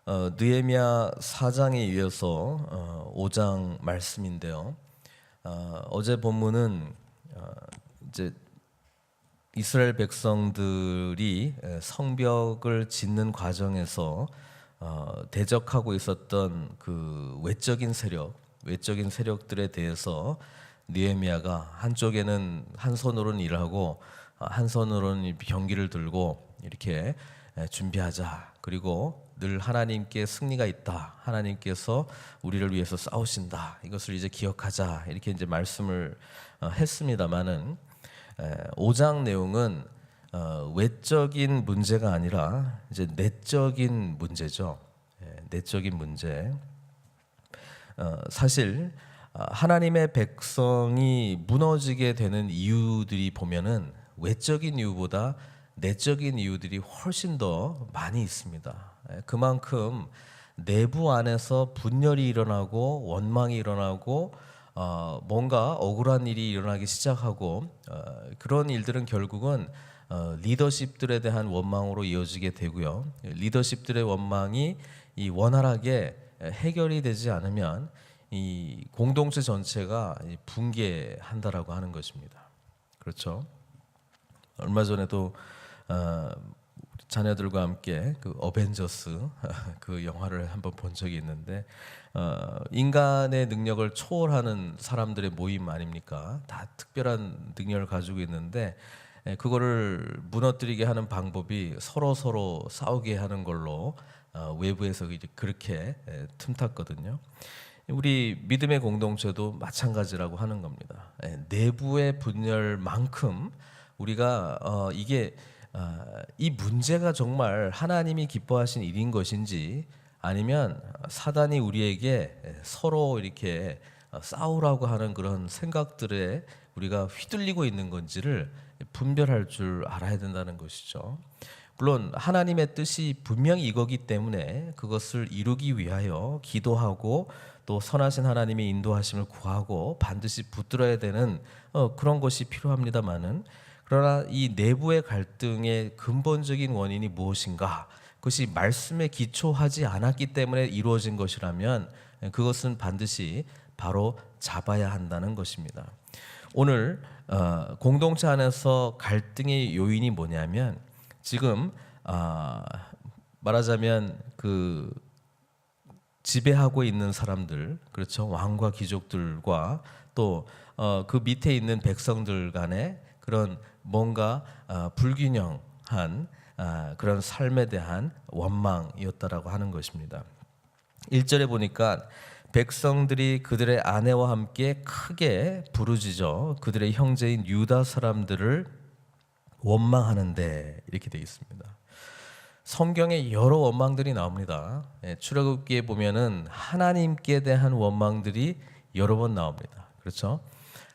느헤미야 4장에 이어서 5장 말씀인데요. 어제 본문은 이제 이스라엘 백성들이 성벽을 짓는 과정에서 대적하고 있었던 그 외적인 세력들에 대해서 느헤미야가 한쪽에는 한 손으로는 일하고 한 손으로는 병기를 들고 이렇게 준비하자. 그리고 늘 하나님께 승리가 있다. 하나님께서 우리를 위해서 싸우신다. 이것을 이제 기억하자. 이렇게 이제 말씀을 했습니다만은 5장 내용은 외적인 문제가 아니라 이제 내적인 문제죠. 내적인 문제. 사실 하나님의 백성이 무너지게 되는 이유들이 보면은 외적인 이유보다 내적인 이유들이 훨씬 더 많이 있습니다. 그만큼 내부 안에서 분열이 일어나고 원망이 일어나고 뭔가 억울한 일이 일어나기 시작하고 그런 일들은 결국은 리더십들에 대한 원망으로 이어지게 되고요. 리더십들의 원망이 이 원활하게 해결이 되지 않으면 이 공동체 전체가 붕괴한다라고 하는 것입니다. 그렇죠? 얼마 전에도 자녀들과 함께 그 어벤져스 그 영화를 한번 본 적이 있는데 인간의 능력을 초월하는 사람들의 모임 아닙니까? 다 특별한 능력을 가지고 있는데 그거를 무너뜨리게 하는 방법이 서로 싸우게 하는 걸로 외부에서 이제 그렇게 틈탔거든요. 우리 믿음의 공동체도 마찬가지라고 하는 겁니다. 내부의 분열만큼 우리가 이 문제가 정말 하나님이 기뻐하신 일인 것인지 아니면 사단이 우리에게 서로 이렇게 싸우라고 하는 그런 생각들에 우리가 휘둘리고 있는 건지를 분별할 줄 알아야 된다는 것이죠. 물론 하나님의 뜻이 분명히 이거기 때문에 그것을 이루기 위하여 기도하고 또 선하신 하나님의 인도하심을 구하고 반드시 붙들어야 되는 그런 것이 필요합니다마는 그러나 이 내부의 갈등의 근본적인 원인이 무엇인가? 그것이 말씀에 기초하지 않았기 때문에 이루어진 것이라면 그것은 반드시 바로 잡아야 한다는 것입니다. 오늘 공동체 안에서 갈등의 요인이 뭐냐면 지금 말하자면 그 지배하고 있는 사람들, 그렇죠? 왕과 귀족들과 또 그 밑에 있는 백성들 간의 그런 뭔가 불균형한 그런 삶에 대한 원망이었다라고 하는 것입니다. 1절에 보니까 백성들이 그들의 아내와 함께 크게 부르짖어 그들의 형제인 유다 사람들을 원망하는데 이렇게 되어 있습니다. 성경에 여러 원망들이 나옵니다. 출애굽기에 보면은 하나님께 대한 원망들이 여러 번 나옵니다. 그렇죠?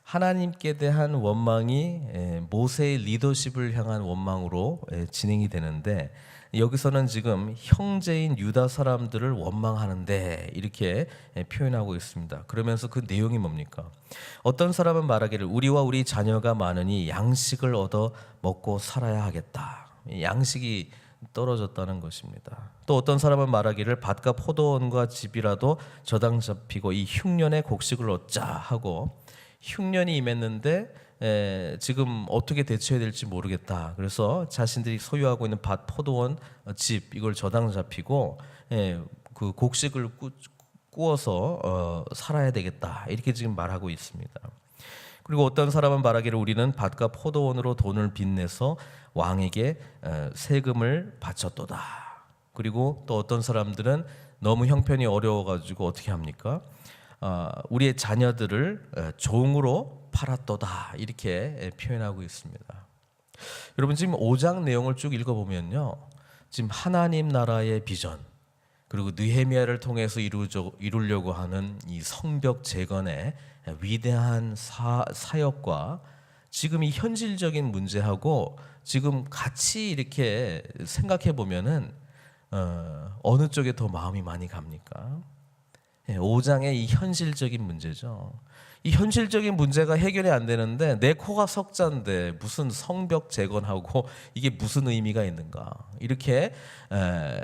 하나님께 대한 원망이 모세의 리더십을 향한 원망으로 진행이 되는데 여기서는 지금 형제인 유다 사람들을 원망하는데 이렇게 표현하고 있습니다. 그러면서 그 내용이 뭡니까? 어떤 사람은 말하기를 우리와 우리 자녀가 많으니 양식을 얻어 먹고 살아야 하겠다. 양식이 떨어졌다는 것입니다. 또 어떤 사람은 말하기를 밭과 포도원과 집이라도 저당 잡히고 이 흉년에 곡식을 얻자 하고 흉년이 임했는데 지금 어떻게 대처해야 될지 모르겠다. 그래서 자신들이 소유하고 있는 밭, 포도원, 집 이걸 저당 잡히고 그 곡식을 꾸어서 살아야 되겠다. 이렇게 지금 말하고 있습니다. 그리고 어떤 사람은 말하기를 우리는 밭과 포도원으로 돈을 빚내서 왕에게 세금을 바쳤도다. 그리고 또 어떤 사람들은 너무 형편이 어려워가지고 어떻게 합니까? 우리의 자녀들을 종으로 팔았도다 이렇게 표현하고 있습니다. 여러분 지금 5장 내용을 쭉 읽어보면요, 지금 하나님 나라의 비전 그리고 느헤미야를 통해서 이루려고 하는 이 성벽 재건의 위대한 사역과 지금 이 현실적인 문제하고 지금 같이 이렇게 생각해 보면은 어느 쪽에 더 마음이 많이 갑니까? 5장의 이 현실적인 문제죠. 이 현실적인 문제가 해결이 안 되는데 내 코가 석자인데 무슨 성벽 재건하고 이게 무슨 의미가 있는가, 이렇게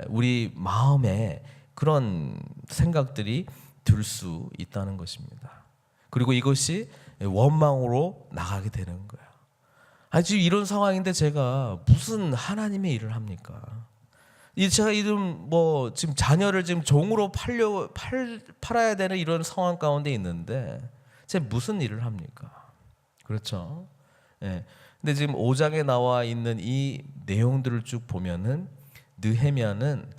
우리 마음에 그런 생각들이 들 수 있다는 것입니다. 그리고 이것이 원망으로 나가게 되는 거예요. 지금 이런 상황인데 제가 무슨 하나님의 일을 합니까? 제가 지금 자녀를 지금 종으로 팔아야 되는 이런 상황 가운데 있는데 제가 무슨 일을 합니까? 그렇죠? 예. 근데 지금 5장에 나와 있는 이 내용들을 쭉 보면은 느헤미야는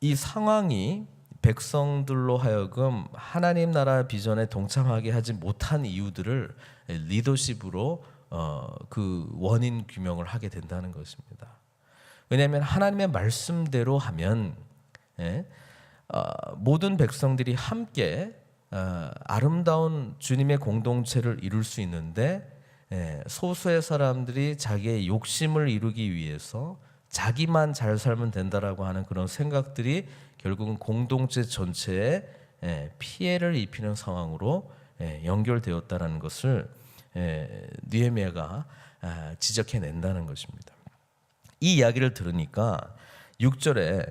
이 상황이 백성들로 하여금 하나님 나라 비전에 동참하게 하지 못한 이유들을 리더십으로 그 원인 규명을 하게 된다는 것입니다. 왜냐하면 하나님의 말씀대로 하면 모든 백성들이 함께 아름다운 주님의 공동체를 이룰 수 있는데 소수의 사람들이 자기의 욕심을 이루기 위해서 자기만 잘 살면 된다라고 하는 그런 생각들이 결국은 공동체 전체에 피해를 입히는 상황으로 연결되었다는 것을 느헤미야가 지적해낸다는 것입니다. 이 이야기를 들으니까 6절에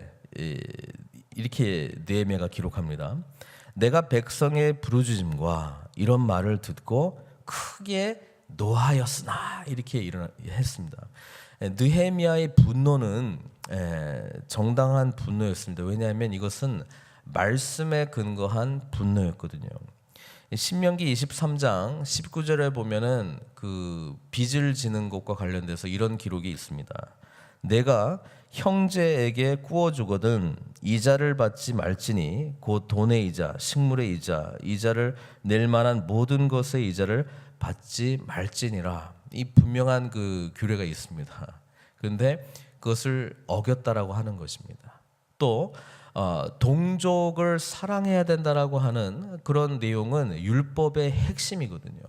이렇게 느헤미야가 기록합니다. 내가 백성의 부르짖음과 이런 말을 듣고 크게 노하였으나, 이렇게 했습니다. 느헤미야의 분노는 정당한 분노였습니다. 왜냐하면 이것은 말씀에 근거한 분노였거든요. 신명기 23장 19절에 보면은 그 빚을 지는 것과 관련돼서 이런 기록이 있습니다. 내가 형제에게 구워주거든 이자를 받지 말지니 곧 돈의 이자, 식물의 이자, 이자를 낼 만한 모든 것의 이자를 받지 말지니라. 이 분명한 그 규례가 있습니다. 그런데 그것을 어겼다라고 하는 것입니다. 또 동족을 사랑해야 된다라고 하는 그런 내용은 율법의 핵심이거든요.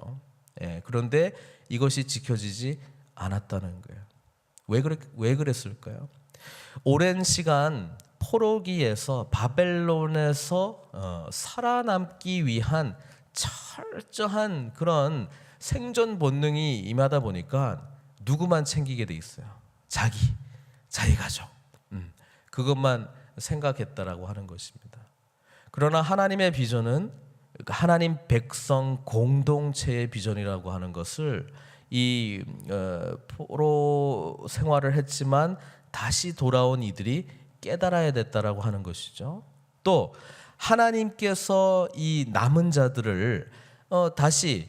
그런데 이것이 지켜지지 않았다는 거예요. 왜 그랬을까요? 오랜 시간 포로기에서 바벨론에서 살아남기 위한 철저한 그런 생존 본능이 임하다 보니까 누구만 챙기게 돼 있어요. 자기 가족, 그것만 생각했다라고 하는 것입니다. 그러나 하나님의 비전은 하나님 백성 공동체의 비전이라고 하는 것을 이 포로 생활을 했지만 다시 돌아온 이들이 깨달아야 됐다라고 하는 것이죠. 또 하나님께서 이 남은 자들을 다시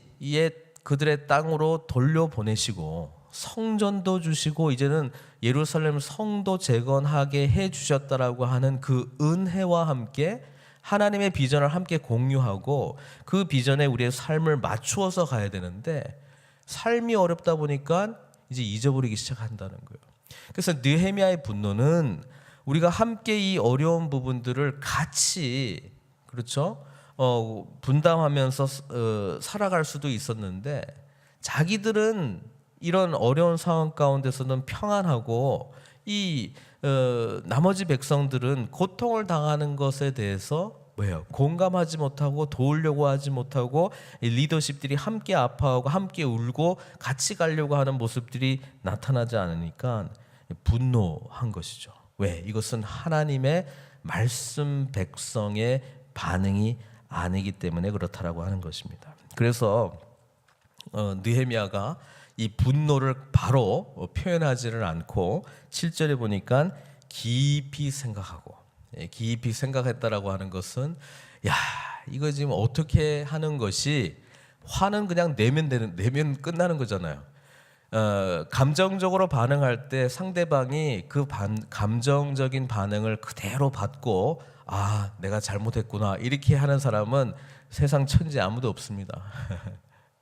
그들의 땅으로 돌려보내시고 성전도 주시고 이제는 예루살렘 성도 재건하게 해주셨다라고 하는 그 은혜와 함께 하나님의 비전을 함께 공유하고 그 비전에 우리의 삶을 맞추어서 가야 되는데 삶이 어렵다 보니까 이제 잊어버리기 시작한다는 거예요. 그래서 느헤미야의 분노는 우리가 함께 이 어려운 부분들을 같이, 그렇죠? 분담하면서 살아갈 수도 있었는데 자기들은 이런 어려운 상황 가운데서는 평안하고 이 나머지 백성들은 고통을 당하는 것에 대해서 공감하지 못하고 도우려고 하지 못하고 리더십들이 함께 아파하고 함께 울고 같이 가려고 하는 모습들이 나타나지 않으니까 분노한 것이죠. 왜? 이것은 하나님의 말씀 백성의 반응이 아니기 때문에 그렇다라고 하는 것입니다. 그래서 느헤미야가 이 분노를 바로 표현하지를 않고 7절에 보니까 깊이 생각했다라고 하는 것은 이거 지금 어떻게 하는 것이, 화는 그냥 내면 끝나는 거잖아요. 감정적으로 반응할 때 상대방이 그 감정적인 반응을 그대로 받고 내가 잘못했구나 이렇게 하는 사람은 세상 천지 아무도 없습니다.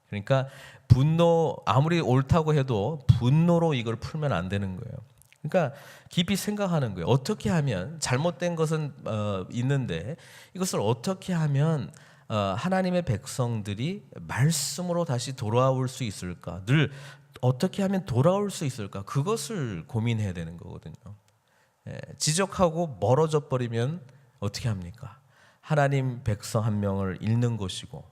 그러니까 분노, 아무리 옳다고 해도 분노로 이걸 풀면 안 되는 거예요. 그러니까 깊이 생각하는 거예요. 어떻게 하면, 잘못된 것은 있는데 이것을 어떻게 하면 하나님의 백성들이 말씀으로 다시 돌아올 수 있을까? 늘 어떻게 하면 돌아올 수 있을까? 그것을 고민해야 되는 거거든요. 지적하고 멀어져 버리면 어떻게 합니까? 하나님 백성 한 명을 잃는 것이고,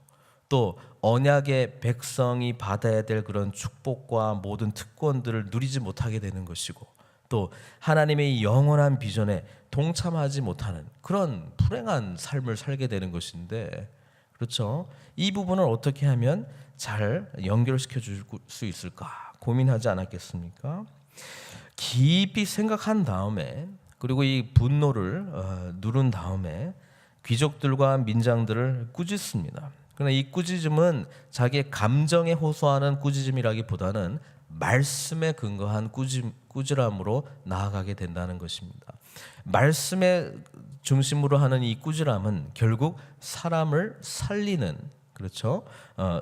또 언약의 백성이 받아야 될 그런 축복과 모든 특권들을 누리지 못하게 되는 것이고, 또 하나님의 영원한 비전에 동참하지 못하는 그런 불행한 삶을 살게 되는 것인데, 그렇죠? 이 부분을 어떻게 하면 잘 연결시켜 줄 수 있을까 고민하지 않았겠습니까? 깊이 생각한 다음에, 그리고 이 분노를 누른 다음에 귀족들과 민장들을 꾸짖습니다. 그러나 이 꾸짖음은 자기의 감정에 호소하는 꾸짖음이라기보다는 말씀에 근거한 꾸지람으로 나아가게 된다는 것입니다. 말씀에 중심으로 하는 이 꾸지람은 결국 사람을 살리는, 그렇죠?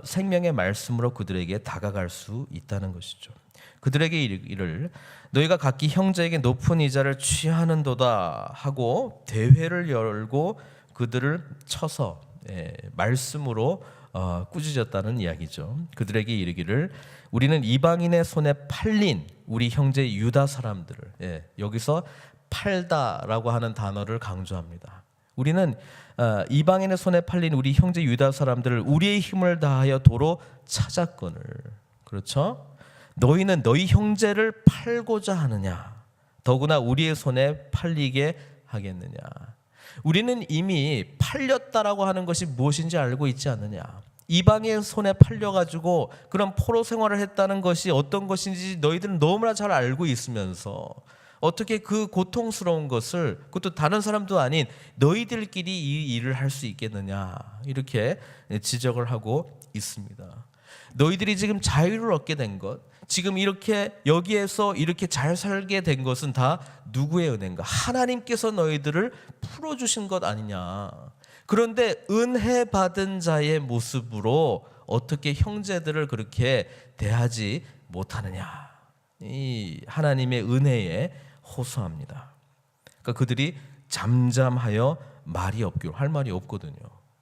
생명의 말씀으로 그들에게 다가갈 수 있다는 것이죠. 그들에게 이를 너희가 각기 형제에게 높은 이자를 취하는도다 하고 대회를 열고 그들을 쳐서 말씀으로 꾸짖었다는 이야기죠. 그들에게 이르기를 우리는 이방인의 손에 팔린 우리 형제 유다 사람들을, 여기서 팔다라고 하는 단어를 강조합니다. 우리는 이방인의 손에 팔린 우리 형제 유다 사람들을 우리의 힘을 다하여 도로 찾았거늘. 그렇죠? 너희는 너희 형제를 팔고자 하느냐? 더구나 우리의 손에 팔리게 하겠느냐? 우리는 이미 팔렸다라고 하는 것이 무엇인지 알고 있지 않느냐? 이방의 손에 팔려가지고 그런 포로 생활을 했다는 것이 어떤 것인지 너희들은 너무나 잘 알고 있으면서 어떻게 그 고통스러운 것을, 그것도 다른 사람도 아닌 너희들끼리 이 일을 할 수 있겠느냐, 이렇게 지적을 하고 있습니다. 너희들이 지금 자유를 얻게 된 것, 지금 이렇게 여기에서 이렇게 잘 살게 된 것은 다 누구의 은혜인가? 하나님께서 너희들을 풀어주신 것 아니냐. 그런데 은혜 받은 자의 모습으로 어떻게 형제들을 그렇게 대하지 못하느냐. 이 하나님의 은혜에 호소합니다. 그러니까 그들이 잠잠하여 말이 없기로, 할 말이 없거든요.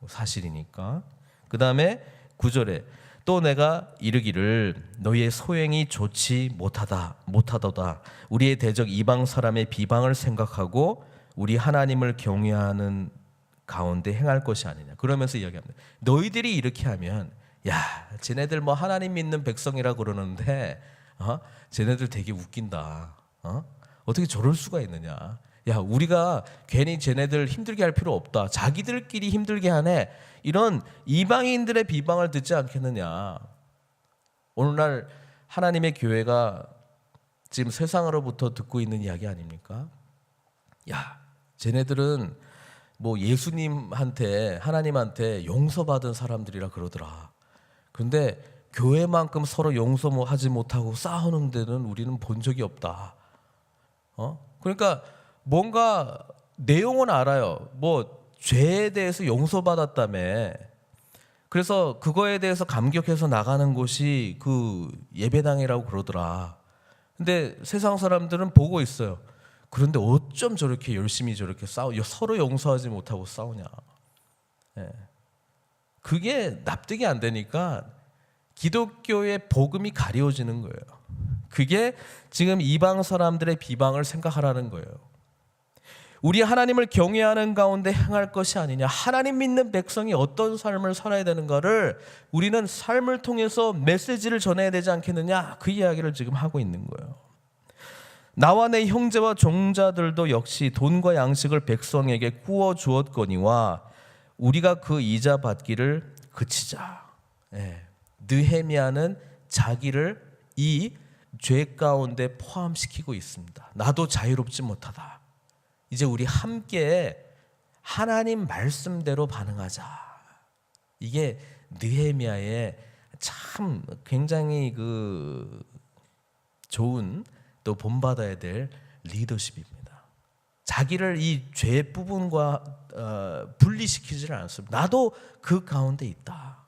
사실이니까. 그 다음에 9절에 또 내가 이르기를 너희의 소행이 좋지 못하도다. 우리의 대적 이방 사람의 비방을 생각하고 우리 하나님을 경외하는 가운데 행할 것이 아니냐. 그러면서 이야기합니다. 너희들이 이렇게 하면, 야, 쟤네들 뭐 하나님 믿는 백성이라 그러는데, 쟤네들 되게 웃긴다. 어떻게 저럴 수가 있느냐. 야, 우리가 괜히 쟤네들 힘들게 할 필요 없다. 자기들끼리 힘들게 하네. 이런 이방인들의 비방을 듣지 않겠느냐. 오늘날 하나님의 교회가 지금 세상으로부터 듣고 있는 이야기 아닙니까? 야, 쟤네들은 뭐 예수님한테, 하나님한테 용서받은 사람들이라 그러더라. 그런데 교회만큼 서로 용서 하지 못하고 싸우는 데는 우리는 본 적이 없다. 그러니까 뭔가 내용은 알아요. 뭐 죄에 대해서 용서받았다며. 그래서 그거에 대해서 감격해서 나가는 곳이 그 예배당이라고 그러더라. 근데 세상 사람들은 보고 있어요. 그런데 어쩜 저렇게 열심히 저렇게 서로 용서하지 못하고 싸우냐. 그게 납득이 안 되니까 기독교의 복음이 가려워지는 거예요. 그게 지금 이방 사람들의 비방을 생각하라는 거예요. 우리 하나님을 경외하는 가운데 행할 것이 아니냐. 하나님 믿는 백성이 어떤 삶을 살아야 되는가를 우리는 삶을 통해서 메시지를 전해야 되지 않겠느냐. 그 이야기를 지금 하고 있는 거예요. 나와 내 형제와 종자들도 역시 돈과 양식을 백성에게 구워 주었거니와 우리가 그 이자 받기를 그치자. 느헤미야는 자기를 이 죄 가운데 포함시키고 있습니다. 나도 자유롭지 못하다. 이제 우리 함께 하나님 말씀대로 반응하자. 이게 느헤미야의 참 굉장히 그 좋은, 또 본받아야 될 리더십입니다. 자기를 이 죄 부분과 분리시키지를 않습니다. 나도 그 가운데 있다.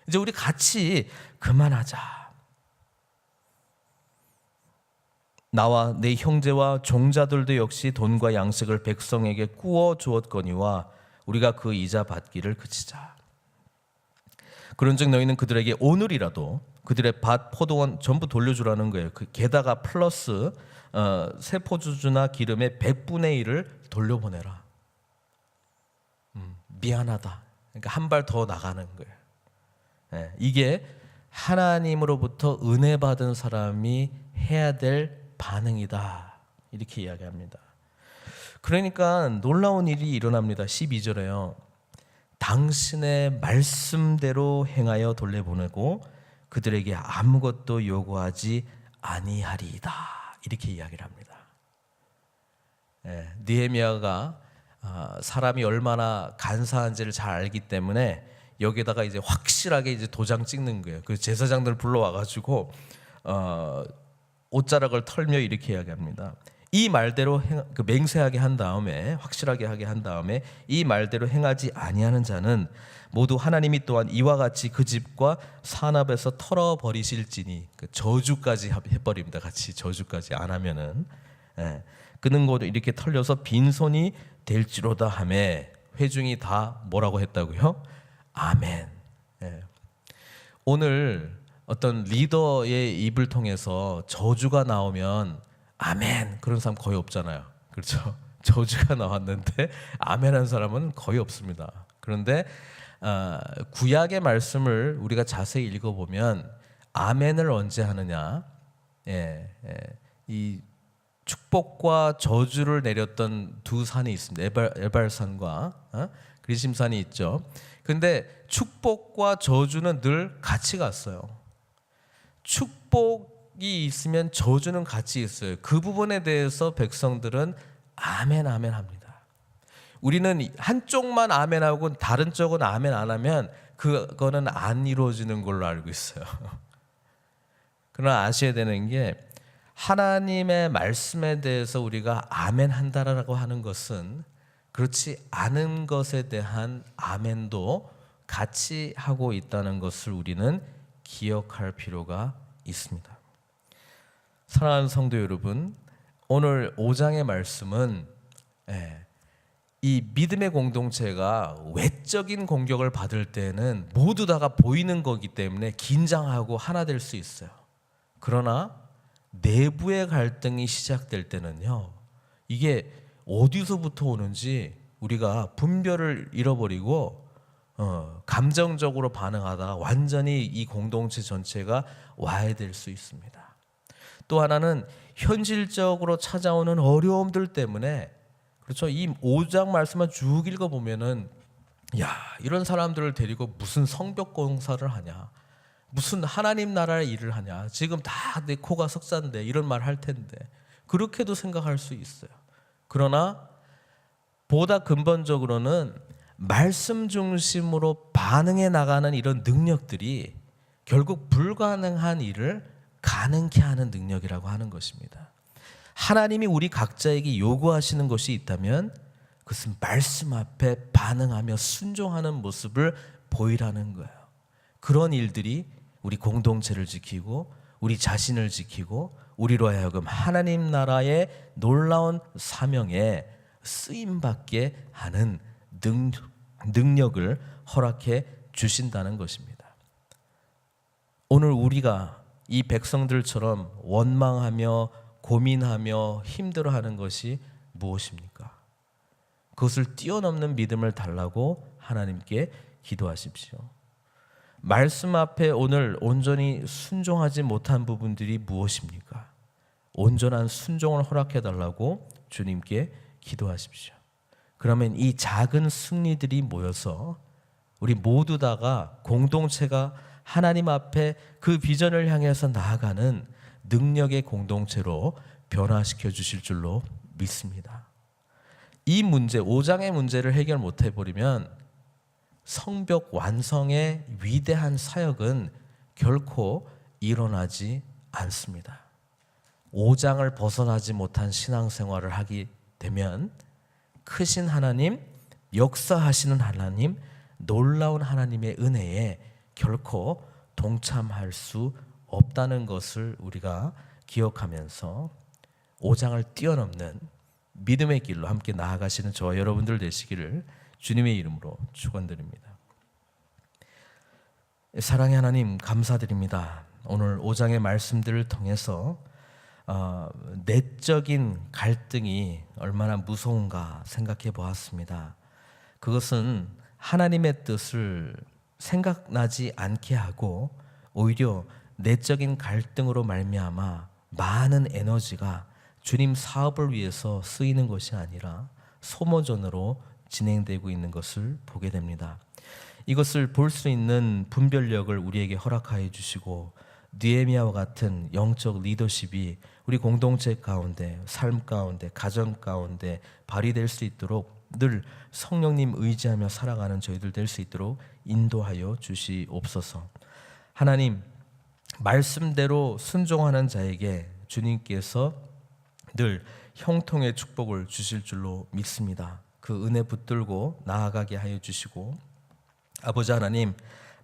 이제 우리 같이 그만하자. 나와 내 형제와 종자들도 역시 돈과 양식을 백성에게 구워 주었거니와 우리가 그 이자 받기를 그치자. 그런즉 너희는 그들에게 오늘이라도 그들의 밭, 포도원 전부 돌려주라는 거예요. 게다가 플러스 세포주주나 기름의 100분의 1을 돌려보내라. 미안하다. 그러니까 한 발 더 나가는 거예요. 예, 이게 하나님으로부터 은혜 받은 사람이 해야 될 반응이다. 이렇게 이야기합니다. 그러니까 놀라운 일이 일어납니다. 12절에요. 당신의 말씀대로 행하여 돌려보내고 그들에게 아무것도 요구하지 아니하리이다. 이렇게 이야기를 합니다. 느헤미야가 사람이 얼마나 간사한지를 잘 알기 때문에 여기다가 이제 확실하게 이제 도장 찍는 거예요. 그 제사장들 불러와 가지고 옷자락을 털며 이렇게 이야기합니다. 이 말대로 맹세하게 한 다음에, 확실하게 하게 한 다음에 이 말대로 행하지 아니하는 자는 모두 하나님이 또한 이와 같이 그 집과 산업에서 털어버리실지니, 그 저주까지 해버립니다. 같이 저주까지 안 하면은 그는 곧 이렇게 털려서 빈손이 될지로다 하매 회중이 다 뭐라고 했다고요? 아멘. 오늘 어떤 리더의 입을 통해서 저주가 나오면 아멘 그런 사람 거의 없잖아요. 그렇죠? 저주가 나왔는데 아멘한 사람은 거의 없습니다. 그런데 구약의 말씀을 우리가 자세히 읽어보면 아멘을 언제 하느냐? 이 축복과 저주를 내렸던 두 산이 있습니다. 에발산과 그리심산이 있죠. 근데 축복과 저주는 늘 같이 갔어요. 축복이 있으면 저주는 같이 있어요. 그 부분에 대해서 백성들은 아멘 아멘 합니다. 우리는 한쪽만 아멘 하고 다른 쪽은 아멘 안 하면 그거는 안 이루어지는 걸로 알고 있어요. 그러나 아셔야 되는 게 하나님의 말씀에 대해서 우리가 아멘 한다라고 하는 것은 그렇지 않은 것에 대한 아멘도 같이 하고 있다는 것을 우리는 기억할 필요가 있습니다. 사랑하는 성도 여러분, 오늘 5장의 말씀은 이 믿음의 공동체가 외적인 공격을 받을 때는 모두 다가 보이는 거기 때문에 긴장하고 하나 될 수 있어요. 그러나 내부의 갈등이 시작될 때는요, 이게 어디서부터 오는지 우리가 분별을 잃어버리고 감정적으로 반응하다가 완전히 이 공동체 전체가 와해될 수 있습니다. 또 하나는 현실적으로 찾아오는 어려움들 때문에, 그렇죠? 이 5장 말씀만 쭉 읽어보면은 야, 이런 사람들을 데리고 무슨 성벽 공사를 하냐, 무슨 하나님 나라의 일을 하냐, 지금 다 내 코가 석잔데 이런 말 할 텐데, 그렇게도 생각할 수 있어요. 그러나 보다 근본적으로는 말씀 중심으로 반응해 나가는 이런 능력들이 결국 불가능한 일을 가능케 하는 능력이라고 하는 것입니다. 하나님이 우리 각자에게 요구하시는 것이 있다면 그것은 말씀 앞에 반응하며 순종하는 모습을 보이라는 거예요. 그런 일들이 우리 공동체를 지키고 우리 자신을 지키고 우리로 하여금 하나님 나라의 놀라운 사명에 쓰임받게 하는 능력을 허락해 주신다는 것입니다. 오늘 우리가 이 백성들처럼 원망하며 고민하며 힘들어하는 것이 무엇입니까? 그것을 뛰어넘는 믿음을 달라고 하나님께 기도하십시오. 말씀 앞에 오늘 온전히 순종하지 못한 부분들이 무엇입니까? 온전한 순종을 허락해 달라고 주님께 기도하십시오. 그러면 이 작은 승리들이 모여서 우리 모두 다가 공동체가 하나님 앞에 그 비전을 향해서 나아가는 능력의 공동체로 변화시켜 주실 줄로 믿습니다. 이 문제, 5장의 문제를 해결 못 해버리면 성벽 완성의 위대한 사역은 결코 일어나지 않습니다. 5장을 벗어나지 못한 신앙생활을 하게 되면 크신 하나님, 역사하시는 하나님, 놀라운 하나님의 은혜에 결코 동참할 수 없다는 것을 우리가 기억하면서 5장을 뛰어넘는 믿음의 길로 함께 나아가시는 저와 여러분들 되시기를 주님의 이름으로 축원드립니다. 사랑의 하나님, 감사드립니다. 오늘 5장의 말씀들을 통해서 내적인 갈등이 얼마나 무서운가 생각해 보았습니다. 그것은 하나님의 뜻을 생각나지 않게 하고 오히려 내적인 갈등으로 말미암아 많은 에너지가 주님 사업을 위해서 쓰이는 것이 아니라 소모전으로 진행되고 있는 것을 보게 됩니다. 이것을 볼 수 있는 분별력을 우리에게 허락하여 주시고 느헤미야와 같은 영적 리더십이 우리 공동체 가운데, 삶 가운데, 가정 가운데 발휘될 수 있도록 늘 성령님 의지하며 살아가는 저희들 될 수 있도록 인도하여 주시옵소서. 하나님, 말씀대로 순종하는 자에게 주님께서 늘 형통의 축복을 주실 줄로 믿습니다. 그 은혜 붙들고 나아가게 하여 주시고, 아버지 하나님,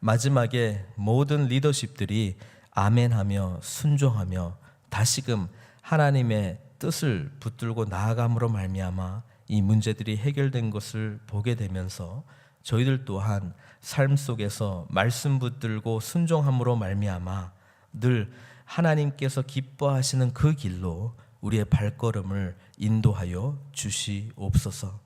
마지막에 모든 리더십들이 아멘하며 순종하며 다시금 하나님의 뜻을 붙들고 나아감으로 말미암아 이 문제들이 해결된 것을 보게 되면서 저희들 또한 삶 속에서 말씀 붙들고 순종함으로 말미암아 늘 하나님께서 기뻐하시는 그 길로 우리의 발걸음을 인도하여 주시옵소서.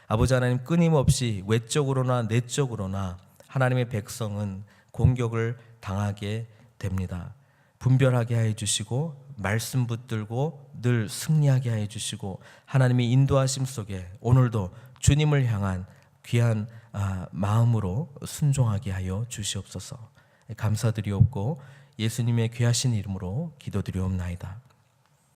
아버지 하나님, 끊임없이 외적으로나 내적으로나 하나님의 백성은 공격을 당하게 됩니다. 분별하게 하여 주시고 말씀 붙들고 늘 승리하게 하여 주시고 하나님의 인도하심 속에 오늘도 주님을 향한 귀한 마음으로 순종하게 하여 주시옵소서. 감사드리옵고 예수님의 귀하신 이름으로 기도드리옵나이다.